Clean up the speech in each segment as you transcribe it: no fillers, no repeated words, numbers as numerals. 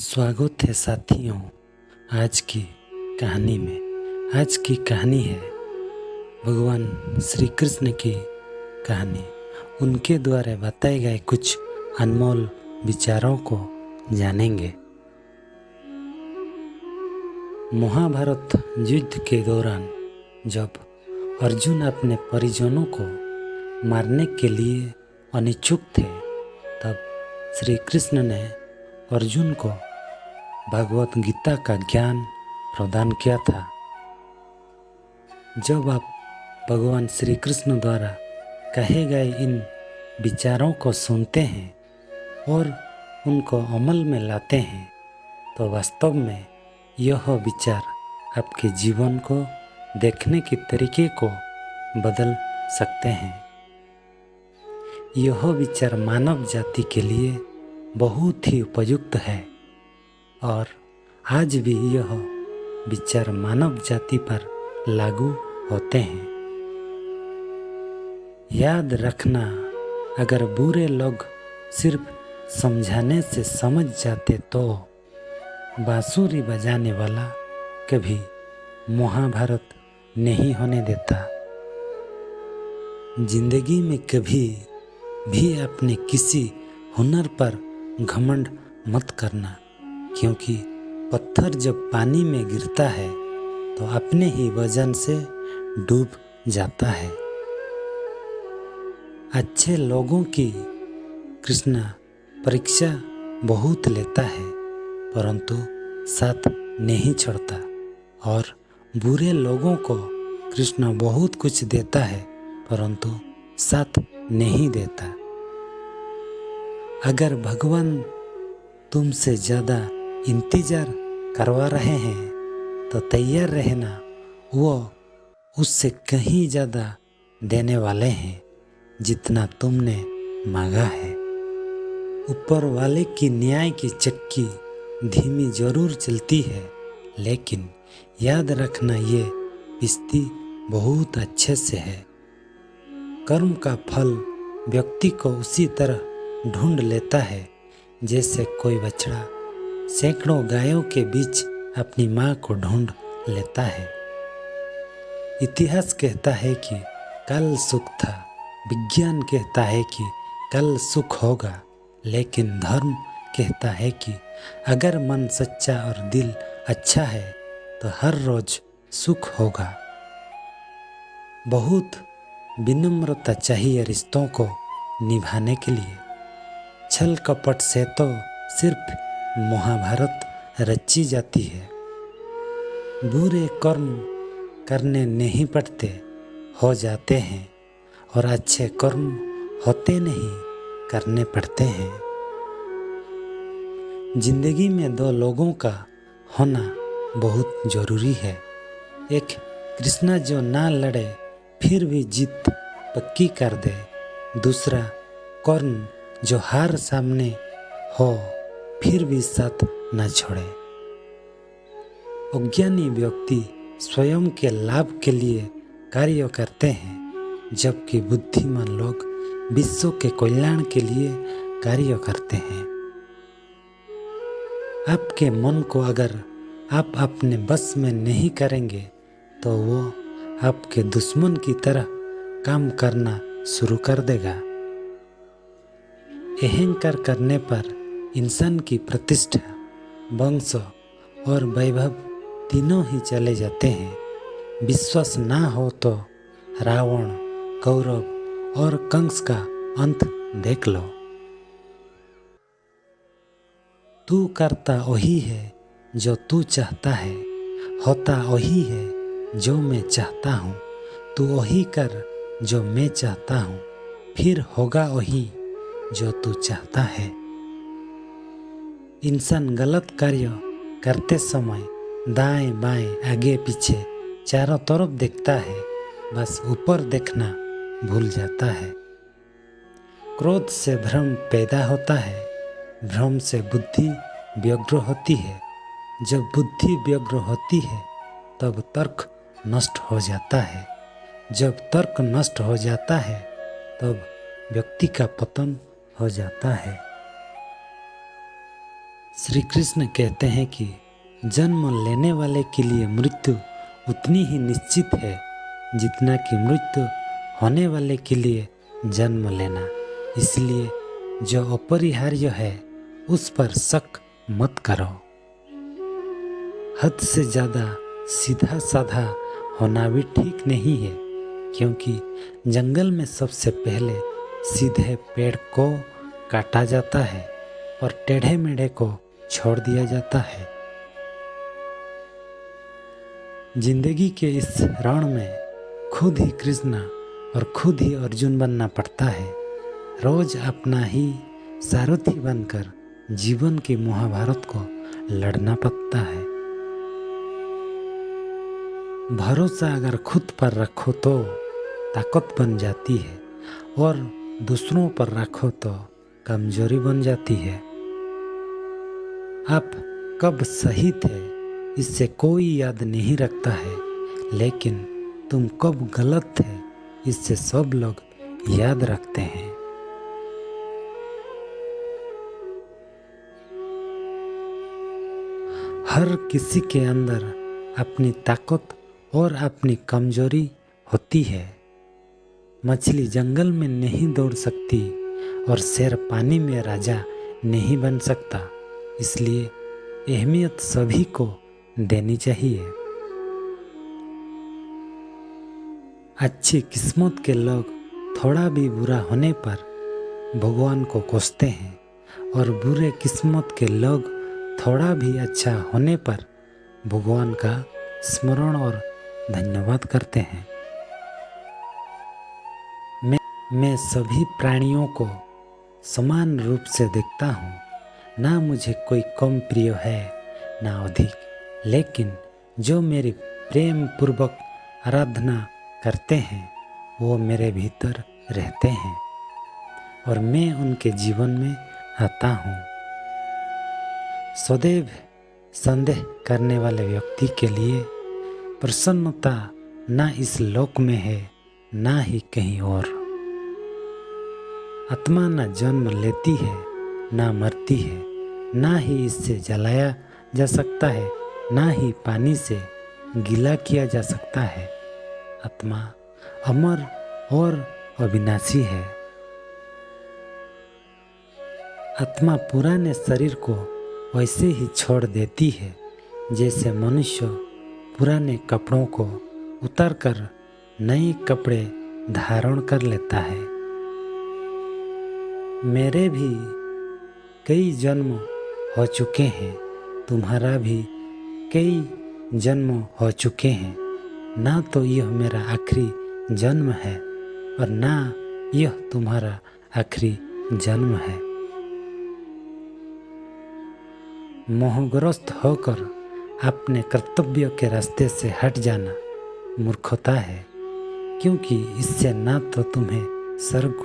स्वागत है साथियों आज की कहानी में। आज की कहानी है भगवान श्री कृष्ण की कहानी। उनके द्वारा बताए गए कुछ अनमोल विचारों को जानेंगे। महाभारत युद्ध के दौरान जब अर्जुन अपने परिजनों को मारने के लिए अनिच्छुक थे, तब श्री कृष्ण ने अर्जुन को भगवत गीता का ज्ञान प्रदान किया था। जब आप भगवान श्री कृष्ण द्वारा कहे गए इन विचारों को सुनते हैं और उनको अमल में लाते हैं, तो वास्तव में यह विचार आपके जीवन को देखने के तरीके को बदल सकते हैं। यह विचार मानव जाति के लिए बहुत ही उपयुक्त है और आज भी यह विचार मानव जाति पर लागू होते हैं। याद रखना, अगर बुरे लोग सिर्फ समझाने से समझ जाते तो बांसुरी बजाने वाला कभी महाभारत नहीं होने देता। जिंदगी में कभी भी अपने किसी हुनर पर घमंड मत करना, क्योंकि पत्थर जब पानी में गिरता है तो अपने ही वजन से डूब जाता है। अच्छे लोगों की कृष्ण परीक्षा बहुत लेता है, परंतु साथ नहीं छोड़ता, और बुरे लोगों को कृष्ण बहुत कुछ देता है, परंतु साथ नहीं देता। अगर भगवान तुमसे ज़्यादा इंतज़ार करवा रहे हैं तो तैयार रहना, वो उससे कहीं ज़्यादा देने वाले हैं जितना तुमने मांगा है। ऊपर वाले की न्याय की चक्की धीमी जरूर चलती है, लेकिन याद रखना ये पिसती बहुत अच्छे से है। कर्म का फल व्यक्ति को उसी तरह ढूंढ लेता है जैसे कोई बछड़ा सैकड़ों गायों के बीच अपनी मां को ढूंढ लेता है। इतिहास कहता है कि कल सुख था, विज्ञान कहता है कि कल सुख होगा, लेकिन धर्म कहता है कि अगर मन सच्चा और दिल अच्छा है तो हर रोज सुख होगा। बहुत विनम्रता चाहिए रिश्तों को निभाने के लिए। छल कपट से तो सिर्फ महाभारत रची जाती है। बुरे कर्म करने नहीं पड़ते, हो जाते हैं, और अच्छे कर्म होते नहीं, करने पड़ते हैं। जिंदगी में दो लोगों का होना बहुत जरूरी है। एक कृष्णा जो ना लड़े फिर भी जीत पक्की कर दे, दूसरा कर्ण जो हार सामने हो फिर भी साथ न छोड़े। अज्ञानी व्यक्ति स्वयं के लाभ के लिए कार्य करते हैं, जबकि बुद्धिमान लोग विश्व के कल्याण के लिए कार्य करते हैं। आपके मन को अगर आप अपने बस में नहीं करेंगे तो वो आपके दुश्मन की तरह काम करना शुरू कर देगा। अहंकार करने पर इंसान की प्रतिष्ठा, वंश और वैभव तीनों ही चले जाते हैं। विश्वास ना हो तो रावण, कौरव और कंस का अंत देख लो। तू करता वही है जो तू चाहता है, होता वही है जो मैं चाहता हूँ। तू वही कर जो मैं चाहता हूँ, फिर होगा वही जो तू चाहता है। इंसान गलत कार्य करते समय दाएं बाएं आगे पीछे चारों तरफ देखता है, बस ऊपर देखना भूल जाता है। क्रोध से भ्रम पैदा होता है, भ्रम से बुद्धि व्यग्र होती है, जब बुद्धि व्यग्र होती है तब तर्क नष्ट हो जाता है, जब तर्क नष्ट हो जाता है तब व्यक्ति का पतन हो जाता है। श्री कृष्ण कहते हैं कि जन्म लेने वाले के लिए मृत्यु उतनी ही निश्चित है जितना कि मृत्यु होने वाले के लिए जन्म लेना। इसलिए जो अपरिहार्य है उस पर शक मत करो। हद से ज़्यादा सीधा साधा होना भी ठीक नहीं है, क्योंकि जंगल में सबसे पहले सीधे पेड़ को काटा जाता है और टेढ़े मेढ़े को छोड़ दिया जाता है। जिंदगी के इस रण में खुद ही कृष्ण और खुद ही अर्जुन बनना पड़ता है। रोज अपना ही सारथी बनकर जीवन के महाभारत को लड़ना पड़ता है। भरोसा अगर खुद पर रखो तो ताकत बन जाती है और दूसरों पर रखो तो कमजोरी बन जाती है। आप कब सही थे इससे कोई याद नहीं रखता है, लेकिन तुम कब गलत थे इससे सब लोग याद रखते हैं। हर किसी के अंदर अपनी ताकत और अपनी कमजोरी होती है। मछली जंगल में नहीं दौड़ सकती और शेर पानी में राजा नहीं बन सकता। इसलिए अहमियत सभी को देनी चाहिए। अच्छी किस्मत के लोग थोड़ा भी बुरा होने पर भगवान को कोसते हैं और बुरे किस्मत के लोग थोड़ा भी अच्छा होने पर भगवान का स्मरण और धन्यवाद करते हैं। मैं सभी प्राणियों को समान रूप से देखता हूँ। ना मुझे कोई कम प्रिय है ना अधिक, लेकिन जो मेरी प्रेम पूर्वक आराधना करते हैं वो मेरे भीतर रहते हैं और मैं उनके जीवन में आता हूँ। सदैव संदेह करने वाले व्यक्ति के लिए प्रसन्नता ना इस लोक में है ना ही कहीं और। आत्मा ना जन्म लेती है ना मरती है, ना ही इससे जलाया जा सकता है ना ही पानी से गीला किया जा सकता है। आत्मा अमर और अविनाशी है। आत्मा पुराने शरीर को वैसे ही छोड़ देती है जैसे मनुष्य पुराने कपड़ों को उतारकर नए कपड़े धारण कर लेता है। मेरे भी कई जन्म हो चुके हैं, तुम्हारा भी कई जन्म हो चुके हैं। ना तो यह मेरा आखिरी जन्म है और ना यह तुम्हारा आखिरी जन्म है। मोहग्रस्त होकर अपने कर्तव्य के रास्ते से हट जाना मूर्खता है, क्योंकि इससे ना तो तुम्हें स्वर्ग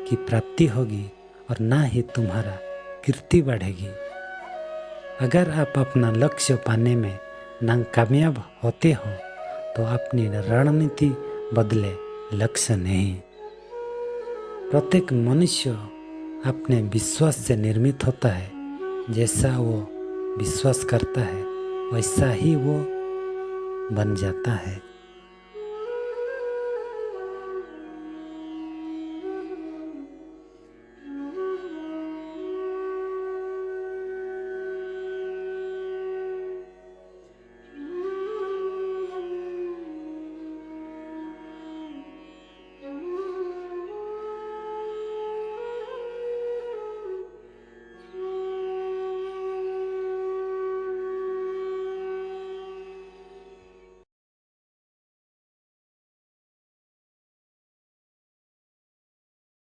की प्राप्ति होगी और ना ही तुम्हारा कीर्ति बढ़ेगी। अगर आप अपना लक्ष्य पाने में नाकामयाब होते हो तो अपनी रणनीति बदले, लक्ष्य नहीं। प्रत्येक मनुष्य अपने विश्वास से निर्मित होता है। जैसा वो विश्वास करता है वैसा ही वो बन जाता है।